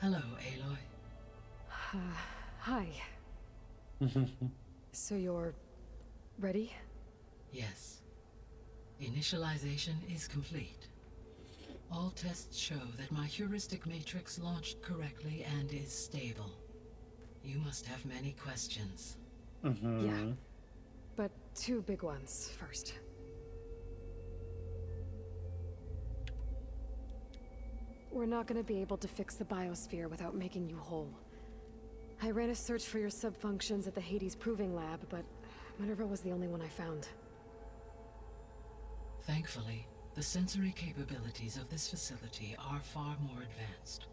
Hello, Aloy. Hi. So you're ready? Yes. Initialization is complete. All tests show that my heuristic matrix launched correctly and is stable. You must have many questions. Yeah. But two big ones first. We're not gonna be able to fix the biosphere without making you whole. I ran a search for your subfunctions at the Hades Proving Lab, but Minerva was the only one I found. Thankfully, the sensory capabilities of this facility are far more advanced.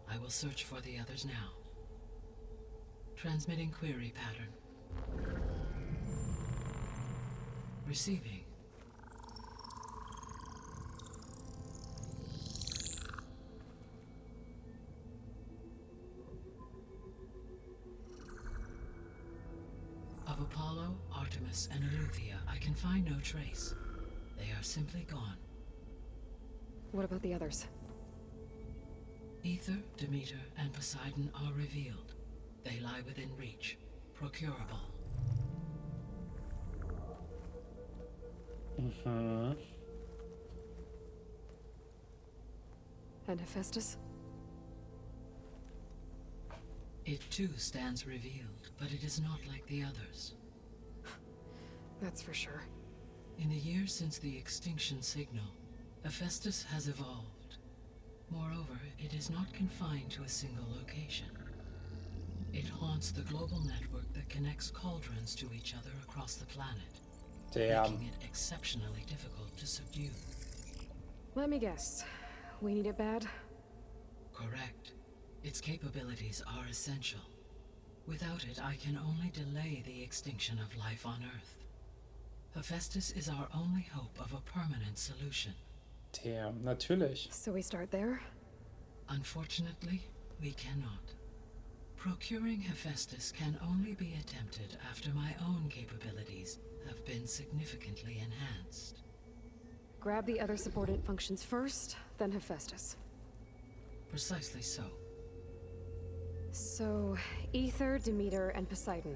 I will search for the others now. Transmitting query pattern. Receiving. Of Apollo, Artemis, and Eleuthia, I can find no trace. They are simply gone. What about the others? Ether, Demeter, and Poseidon are revealed. They lie within reach, procurable. And Hephaestus? It too stands revealed, but it is not like the others. That's for sure. In the years since the extinction signal, Hephaestus has evolved. Moreover, it is not confined to a single location. It haunts the global network that connects cauldrons to each other across the planet, making it exceptionally difficult to subdue. Let me guess. We need it bad? Correct. Its capabilities are essential. Without it, I can only delay the extinction of life on Earth. Hephaestus is our only hope of a permanent solution. Damn, natürlich. So we start there? Unfortunately, we cannot. Procuring Hephaestus can only be attempted after my own capabilities have been significantly enhanced. Grab the other subordinate functions first, then Hephaestus. Precisely so. So, Ether, Demeter, and Poseidon.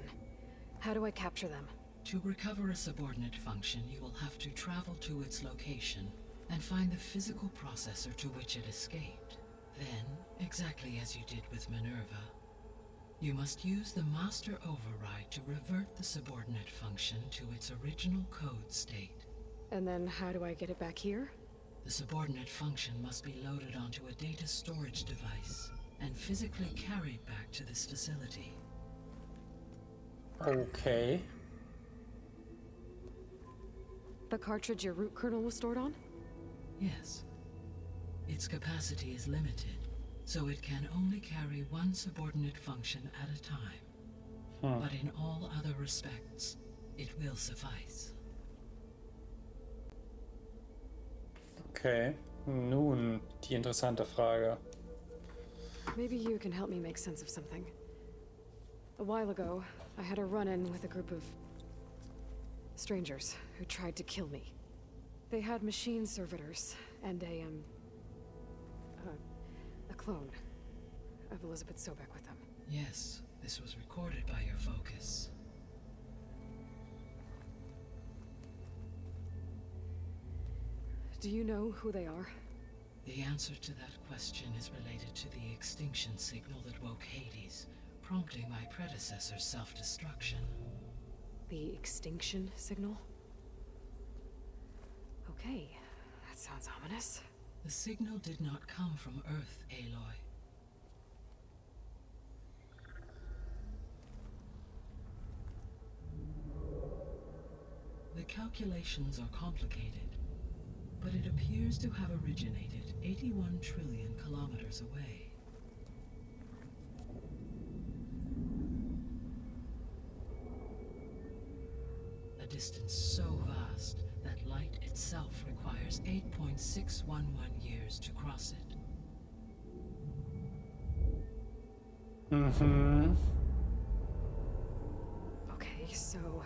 How do I capture them? To recover a subordinate function, you will have to travel to its location and find the physical processor to which it escaped. Then, exactly as you did with Minerva, you must use the master override to revert the subordinate function to its original code state. And then how do I get it back here? The subordinate function must be loaded onto a data storage device and physically carried back to this facility. Okay. The cartridge your root kernel was stored on? Yes. Its capacity is limited, so it can only carry one subordinate function at a time. But in all other respects, it will suffice. Okay. Nun, die interessante Frage. Maybe you can help me make sense of something. A while ago, I had a run-in with a group of strangers who tried to kill me. They had machine servitors and a clone of Elizabeth Sobek with them. Yes, this was recorded by your focus. Do you know who they are? The answer to that question is related to the extinction signal that woke Hades, prompting my predecessor's self-destruction. The extinction signal? Okay, that sounds ominous. The signal did not come from Earth, Aloy. The calculations are complicated, but it appears to have originated 81 trillion kilometers away. A distance so vast that light itself requires 8.611 years to cross it. Okay, so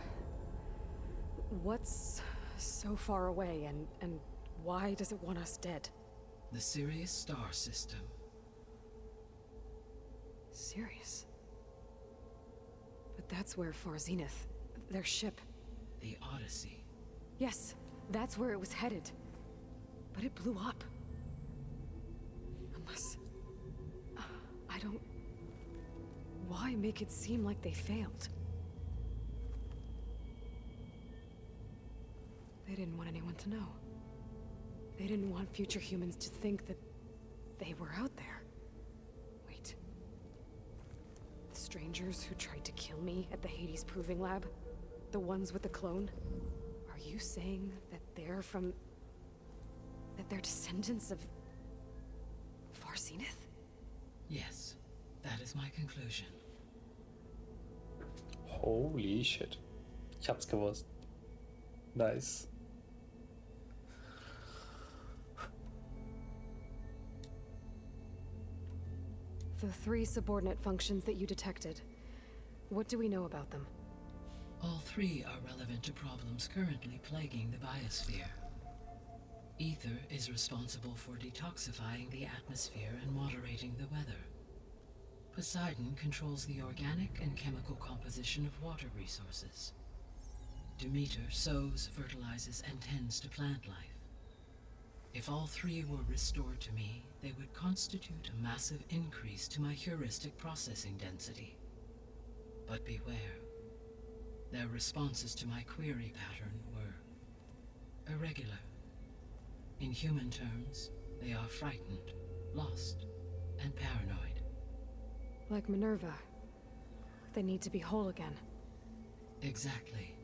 what's so far away and why does it want us dead? The Sirius star system. serious. But that's where Far Zenith, their ship... The Odyssey. Yes, that's where it was headed. But it blew up. Unless... I don't... Why make it seem like they failed? They didn't want anyone to know. They didn't want future humans to think that they were out there. Wait. The strangers who tried to kill me at the Hades Proving Lab? The ones with the clone? Are you saying that they're from... that they're descendants of... Far Zenith? Yes, that is my conclusion. Holy shit. Ich hab's gewusst. Nice. The 3 subordinate functions that you detected. What do we know about them? All 3 are relevant to problems currently plaguing the biosphere. Ether is responsible for detoxifying the atmosphere and moderating the weather. Poseidon controls the organic and chemical composition of water resources. Demeter sows, fertilizes, and tends to plant life. If all 3 were restored to me, they would constitute a massive increase to my heuristic processing density. But beware. Their responses to my query pattern were irregular. In human terms, they are frightened, lost, and paranoid. Like Minerva. They need to be whole again. Exactly.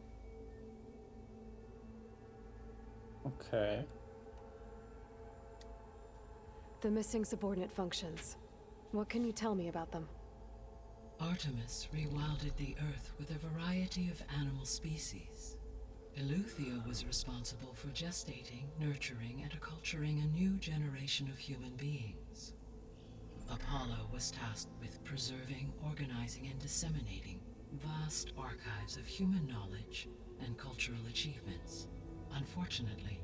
Okay. The missing subordinate functions. What can you tell me about them? Artemis rewilded the Earth with a variety of animal species. Eleuthia was responsible for gestating, nurturing, and acculturating a new generation of human beings. Apollo was tasked with preserving, organizing, and disseminating vast archives of human knowledge and cultural achievements. Unfortunately,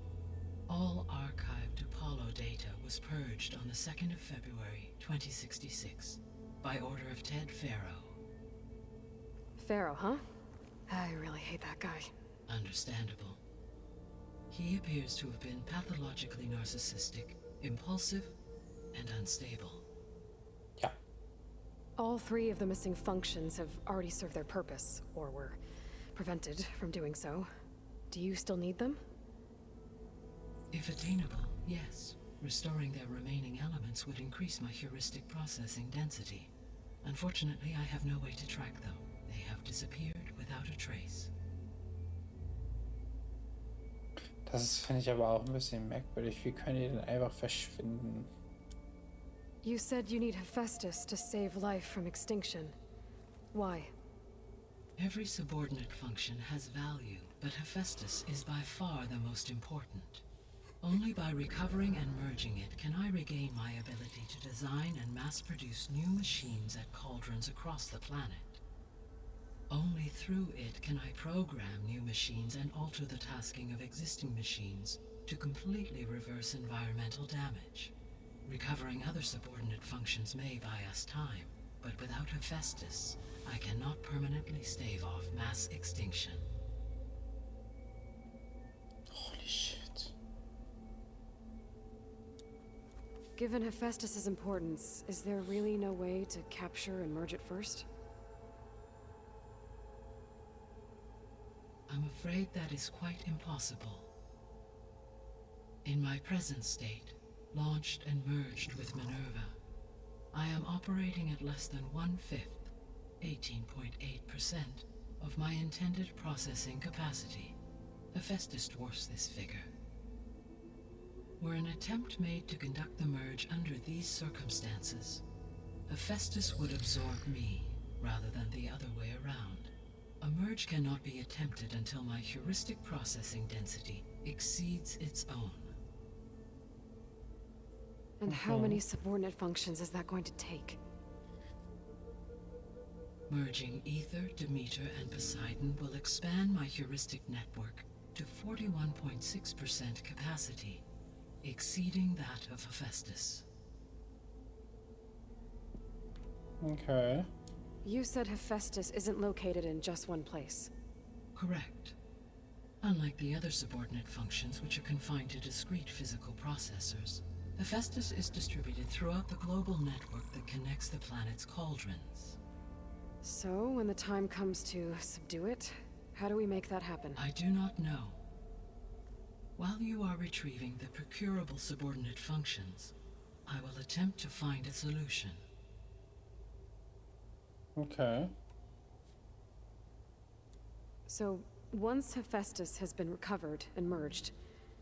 all archived Apollo data was purged on the 2nd of February, 2066, by order of Ted Faro. Pharaoh, huh? I really hate that guy. Understandable. He appears to have been pathologically narcissistic, impulsive, and unstable. Ja. All 3 of the missing functions have already served their purpose, or were prevented from doing so. Do you still need them? If attainable, yes. Restoring their remaining elements would increase my heuristic processing density. Unfortunately, I have no way to track them. They have disappeared without a trace. Das finde ich aber auch ein bisschen merkwürdig. Wie können die denn einfach verschwinden? You said you need Hephaestus to save life from extinction. Why? Every subordinate function has value, but Hephaestus is by far the most important. Only by recovering and merging it can I regain my ability to design and mass-produce new machines at cauldrons across the planet. Only through it can I program new machines and alter the tasking of existing machines to completely reverse environmental damage. Recovering other subordinate functions may buy us time, but without Hephaestus, I cannot permanently stave off mass extinction. Holy shit. Given Hephaestus's importance, is there really no way to capture and merge it first? I'm afraid that is quite impossible. In my present state, launched and merged with Minerva, I am operating at less than 1/5, 18.8%, of my intended processing capacity. Hephaestus dwarfs this figure. Were an attempt made to conduct the merge under these circumstances, Hephaestus would absorb me, rather than the other way around. A merge cannot be attempted until my heuristic processing density exceeds its own. And how many subordinate functions is that going to take? Merging Ether, Demeter, and Poseidon will expand my heuristic network to 41.6% capacity, exceeding that of Hephaestus. Okay. You said Hephaestus isn't located in just one place. Correct. Unlike the other subordinate functions, which are confined to discrete physical processors, Hephaestus is distributed throughout the global network that connects the planet's cauldrons. So, when the time comes to subdue it, how do we make that happen? I do not know. While you are retrieving the procurable subordinate functions, I will attempt to find a solution. Okay. So, once Hephaestus has been recovered and merged,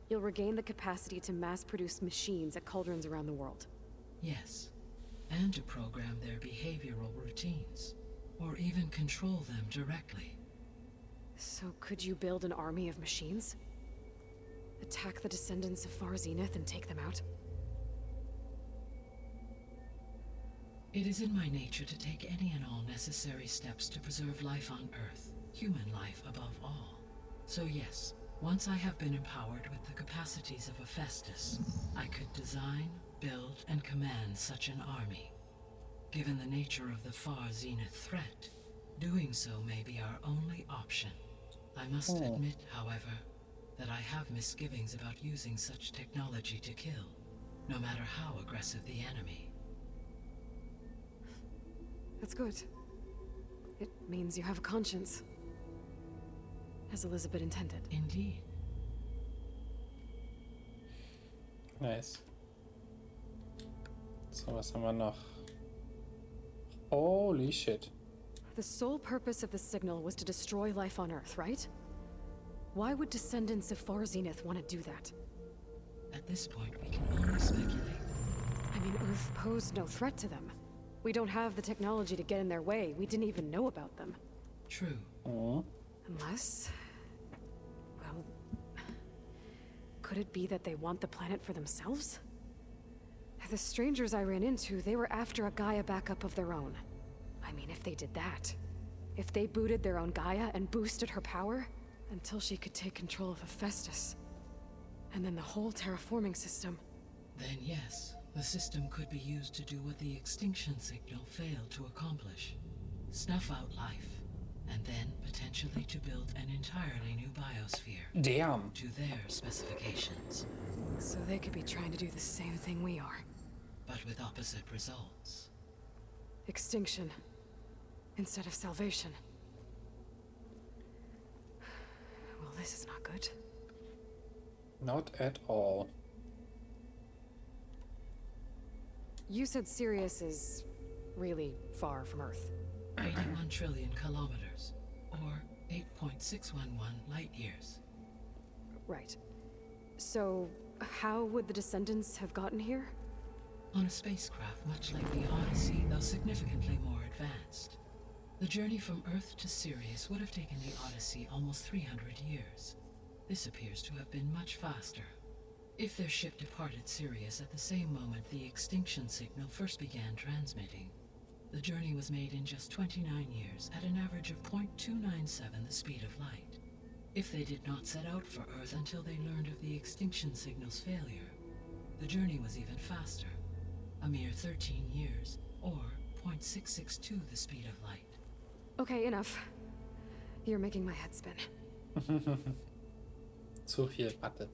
you'll regain the capacity to mass-produce machines at cauldrons around the world. Yes, and to program their behavioral routines, or even control them directly. So could you build an army of machines? Attack the descendants of Far Zenith and take them out? It is in my nature to take any and all necessary steps to preserve life on Earth, human life above all. So yes, once I have been empowered with the capacities of Hephaestus, I could design, build, and command such an army. Given the nature of the Far Zenith threat, doing so may be our only option. I must admit, however, that I have misgivings about using such technology to kill, no matter how aggressive the enemy. That's good. It means you have a conscience. As Elizabeth intended. Indeed. Nice. So, was haben wir noch? Holy shit. The sole purpose of the signal was to destroy life on Earth, right? Why would descendants of Far Zenith want to do that? At this point, we can only speculate. I mean, Earth posed no threat to them. We don't have the technology to get in their way. We didn't even know about them. True. Unless... well... could it be that they want the planet for themselves? The strangers I ran into, they were after a Gaia backup of their own. I mean, if they did that... if they booted their own Gaia and boosted her power... until she could take control of Hephaestus. And then the whole terraforming system... Then yes, the system could be used to do what the extinction signal failed to accomplish. Snuff out life, and then potentially to build an entirely new biosphere. Damn. To their specifications. So they could be trying to do the same thing we are. But with opposite results. Extinction. Instead of salvation. Well, this is not good. Not at all. You said Sirius is really far from Earth. 81 trillion kilometers, or 8.611 light years. Right. So, how would the descendants have gotten here? On a spacecraft much like the Odyssey, though significantly more advanced. The journey from Earth to Sirius would have taken the Odyssey almost 300 years. This appears to have been much faster. If their ship departed Sirius at the same moment the extinction signal first began transmitting, the journey was made in just 29 years at an average of 0.297 the speed of light. If they did not set out for Earth until they learned of the extinction signal's failure, the journey was even faster, a mere 13 years, or 0.662 the speed of light. Okay, enough. You're making my head spin. Zu viel Mathe.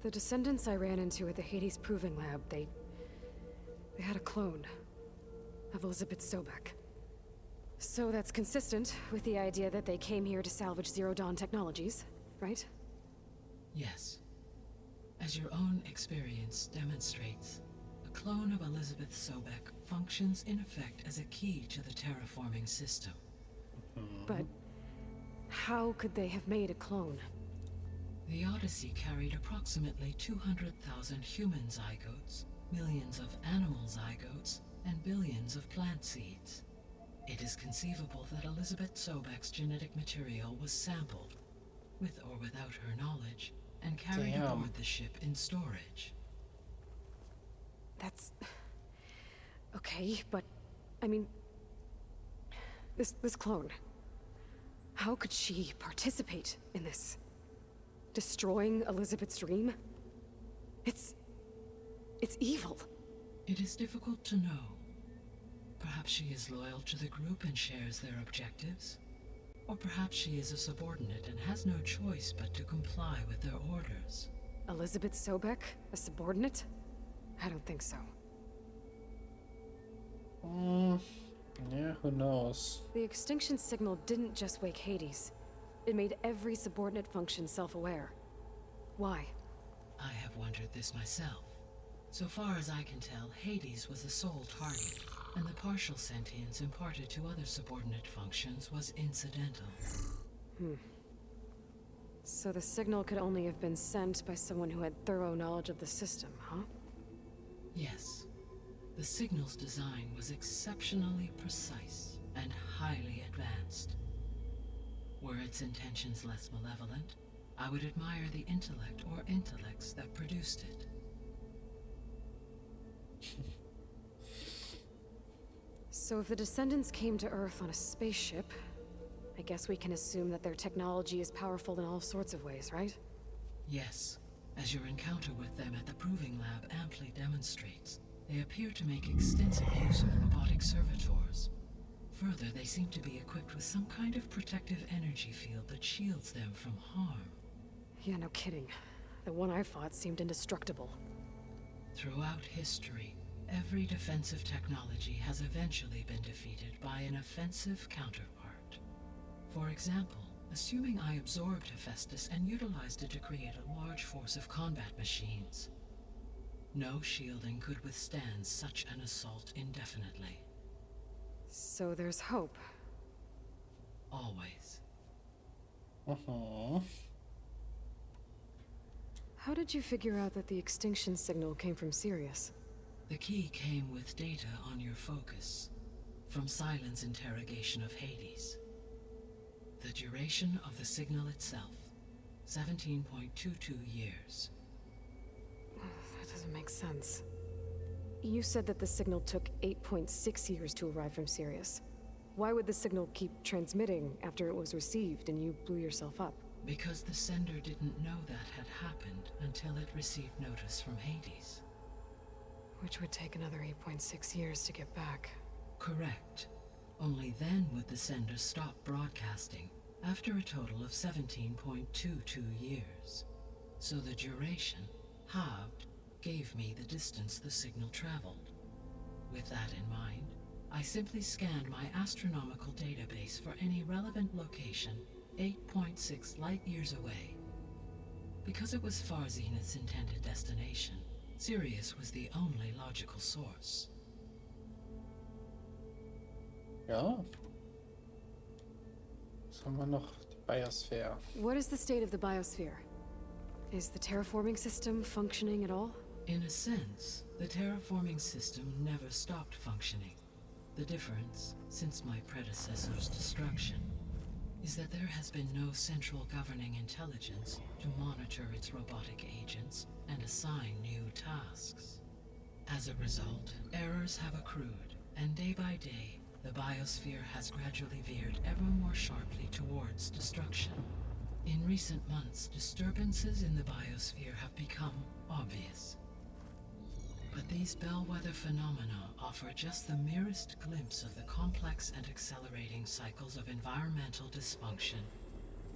The descendants I ran into at the Hades Proving Lab, they had a clone of Elizabeth Sobek. So that's consistent with the idea that they came here to salvage Zero Dawn technologies, right? Yes. As your own experience demonstrates, a clone of Elizabeth Sobek functions in effect as a key to the terraforming system. But how could they have made a clone? The Odyssey carried approximately 200,000 human zygotes, millions of animal zygotes, and billions of plant seeds. It is conceivable that Elizabeth Sobek's genetic material was sampled, with or without her knowledge, and carried aboard the ship in storage. That's... okay, but... I mean... This clone... how could she participate in this? Destroying Elizabeth's dream? It's evil. It is difficult to know, Perhaps she is loyal to the group and shares their objectives. Or perhaps she is a subordinate and has no choice but to comply with their orders. Elizabeth Sobek, a subordinate? I don't think so. Yeah, who knows? The extinction signal didn't just wake Hades. It made every subordinate function self-aware. Why? I have wondered this myself. So far as I can tell, Hades was the sole target, and the partial sentience imparted to other subordinate functions was incidental. So the signal could only have been sent by someone who had thorough knowledge of the system, huh? Yes. The signal's design was exceptionally precise and highly advanced. Were its intentions less malevolent, I would admire the intellect or intellects that produced it. So if the descendants came to Earth on a spaceship, I guess we can assume that their technology is powerful in all sorts of ways, right? Yes, as your encounter with them at the Proving Lab amply demonstrates, they appear to make extensive use of robotic servitors. Further, they seem to be equipped with some kind of protective energy field that shields them from harm. Yeah, no kidding. The one I fought seemed indestructible. Throughout history, every defensive technology has eventually been defeated by an offensive counterpart. For example, assuming I absorbed Hephaestus and utilized it to create a large force of combat machines. No shielding could withstand such an assault indefinitely. So there's hope. Always. How did you figure out that the extinction signal came from Sirius? The key came with data on your focus, from Silent's interrogation of Hades. The duration of the signal itself, 17.22 years. That doesn't make sense. You said that the signal took 8.6 years to arrive from Sirius. Why would the signal keep transmitting after it was received and you blew yourself up? Because the sender didn't know that had happened until it received notice from Hades. Which would take another 8.6 years to get back. Correct. Only then would the sender stop broadcasting, after a total of 17.22 years. So the duration, halved, gave me the distance the signal traveled. With that in mind, I simply scanned my astronomical database for any relevant location 8.6 light-years away. Because it was far Zenith's intended destination, Sirius was the only logical source. Ja. Was haben wir noch? Die Biosphere. What is the state of the biosphere? Is the terraforming system functioning at all? In a sense, the terraforming system never stopped functioning. The difference, since my predecessor's destruction, is that there has been no central governing intelligence to monitor its robotic agents and assign new tasks. As a result, errors have accrued, and day by day, the biosphere has gradually veered ever more sharply towards destruction. In recent months, disturbances in the biosphere have become obvious. But these bellwether phenomena offer just the merest glimpse of the complex and accelerating cycles of environmental dysfunction,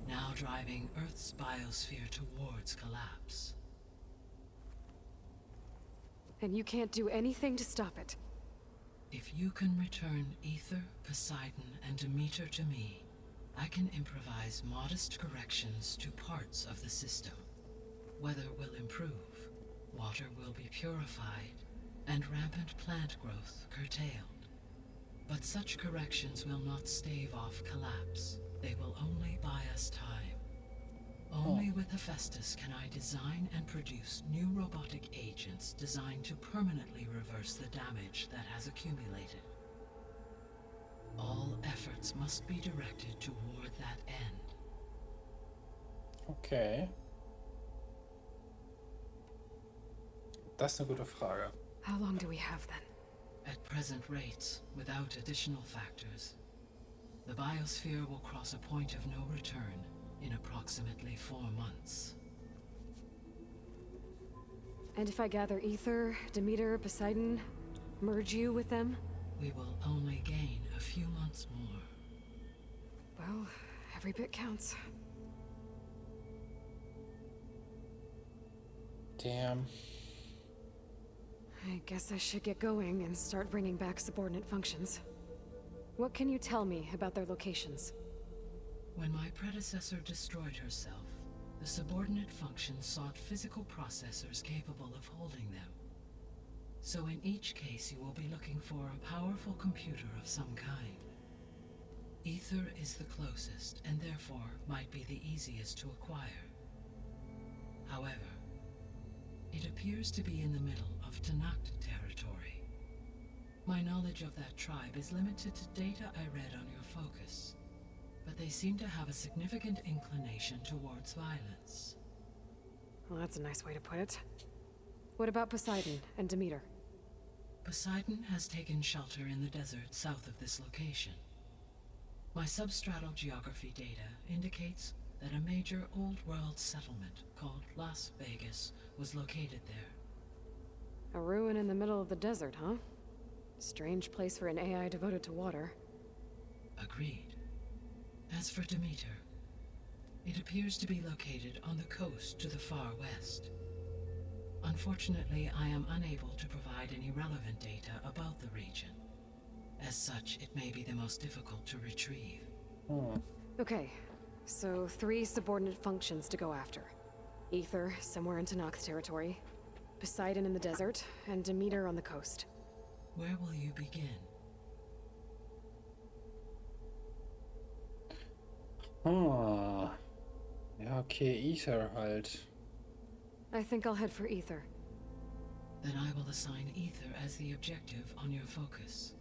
now driving Earth's biosphere towards collapse. And you can't do anything to stop it? If you can return Aether, Poseidon, and Demeter to me, I can improvise modest corrections to parts of the system. Weather will improve, water will be purified, and rampant plant growth curtailed. But such corrections will not stave off collapse. They will only buy us time. Only with Hephaestus can I design and produce new robotic agents designed to permanently reverse the damage that has accumulated. All efforts must be directed toward that end. Okay. Das ist eine gute Frage. How long do we have then? At present rates, without additional factors, the biosphere will cross a point of no return in approximately 4 months. And if I gather Aether, Demeter, Poseidon, merge you with them? we will only gain a few months more. Well, every bit counts. Damn. I guess I should get going and start bringing back subordinate functions. What can you tell me about their locations? When my predecessor destroyed herself, the subordinate functions sought physical processors capable of holding them. So in each case, you will be looking for a powerful computer of some kind. Ether is the closest, and therefore might be the easiest to acquire. However, it appears to be in the middle of Tanakh territory. My knowledge of that tribe is limited to data I read on your focus, but they seem to have a significant inclination towards violence. Well, that's a nice way to put it. What about Poseidon and Demeter? Poseidon has taken shelter in the desert south of this location. My substratal geography data indicates that a major old-world settlement called Las Vegas was located there. A ruin in the middle of the desert, huh? Strange place for an AI devoted to water. Agreed. As for Demeter, it appears to be located on the coast to the far west. Unfortunately, I am unable to provide any relevant data about the region. As such, it may be the most difficult to retrieve. Okay, so 3 subordinate functions to go after. Ether, somewhere in Tanakh territory. Poseidon in the desert, and Demeter on the coast. Where will you begin? Ja, okay, Ether halt. I think I'll head for Ether. Then I will assign Ether as the objective on your focus.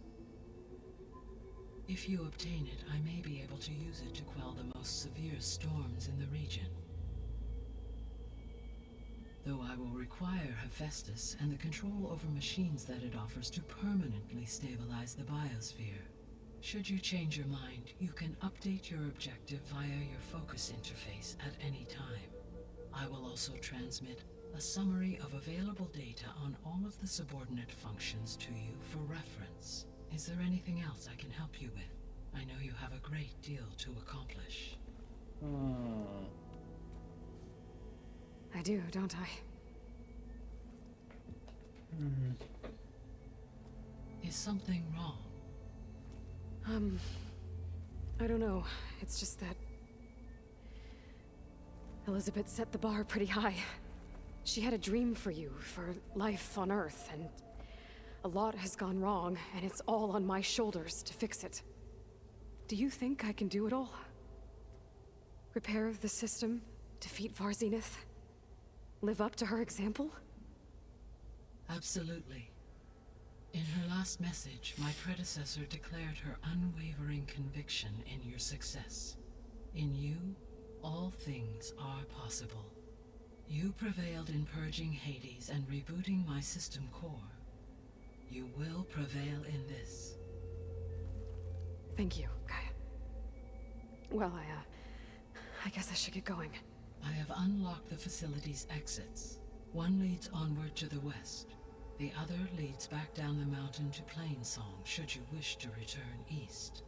If you obtain it, I may be able to use it to quell the most severe storms in the region. Though I will require Hephaestus and the control over machines that it offers to permanently stabilize the biosphere. Should you change your mind, you can update your objective via your focus interface at any time. I will also transmit a summary of available data on all of the subordinate functions to you for reference. Is there anything else I can help you with? I know you have a great deal to accomplish. I do, don't I? Is something wrong? I don't know. It's just that Elizabeth set the bar pretty high. She had a dream for you, for life on Earth, and a lot has gone wrong, and it's all on my shoulders to fix it. Do you think I can do it all? Repair the system, defeat Varzenith, live up to her example? Absolutely. In her last message, my predecessor declared her unwavering conviction in your success. In you, all things are possible. You prevailed in purging Hades and rebooting my system core. You will prevail in this. Thank you, Gaia. Well, I guess I should get going. I have unlocked the facility's exits. One leads onward to the west. The other leads back down the mountain to Plainsong, should you wish to return east.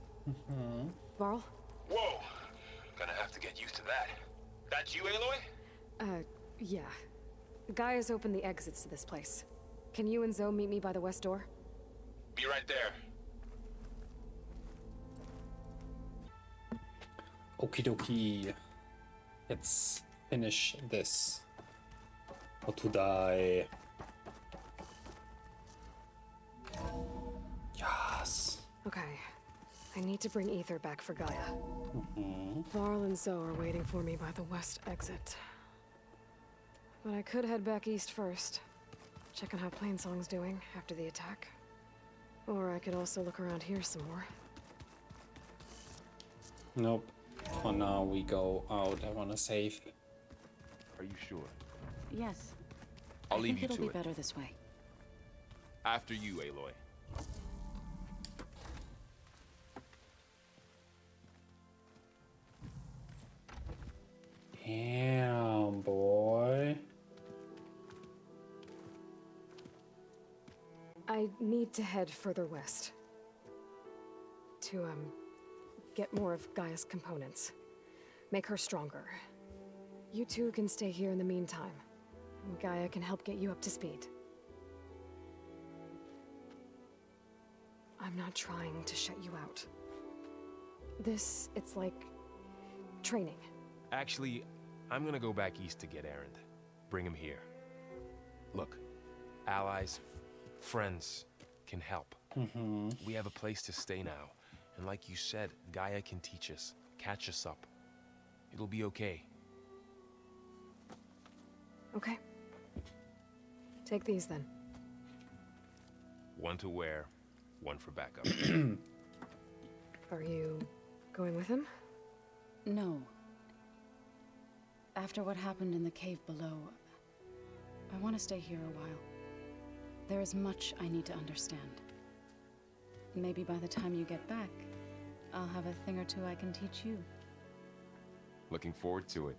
Varl? Whoa! Gonna have to get used to that. That you, Aloy? Yeah. Gaia's opened the exits to this place. Can you and Zoe meet me by the west door? Be right there. Okie dokie. Let's finish this. Or to die. Yes. Okay. I need to bring Ether back for Gaia. Varl and Zoe are waiting for me by the west exit. But I could head back east first. Check on how Plainsong's doing after the attack. Or I could also look around here some more. Nope. For now we go out. I wanna save. Are you sure? Yes. I'll I leave think you it'll to be it. better this way. After you, Aloy. Damn, boy. I need to head further west. to, get more of Gaia's components. Make her stronger. You two can stay here in the meantime. And Gaia can help get you up to speed. I'm not trying to shut you out. It's like training. Actually, I'm gonna go back east to get Erend. Bring him here. Look, allies, friends can help. We have a place to stay now. And like you said, Gaia can teach us, catch us up. It'll be okay. Okay. Take these then. One to wear, one for backup. Are you going with him? No. After what happened in the cave below, I want to stay here a while. There is much I need to understand. Maybe by the time you get back, I'll have a thing or two I can teach you. Looking forward to it.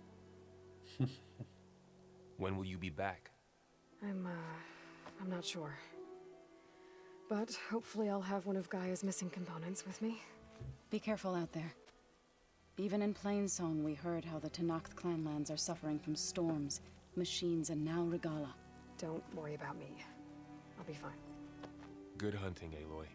When will you be back? I'm not sure. But hopefully I'll have one of Gaia's missing components with me. Be careful out there. Even in Plainsong, we heard how the Tenakth clanlands are suffering from storms, machines, and now Regala. Don't worry about me. I'll be fine. Good hunting, Aloy.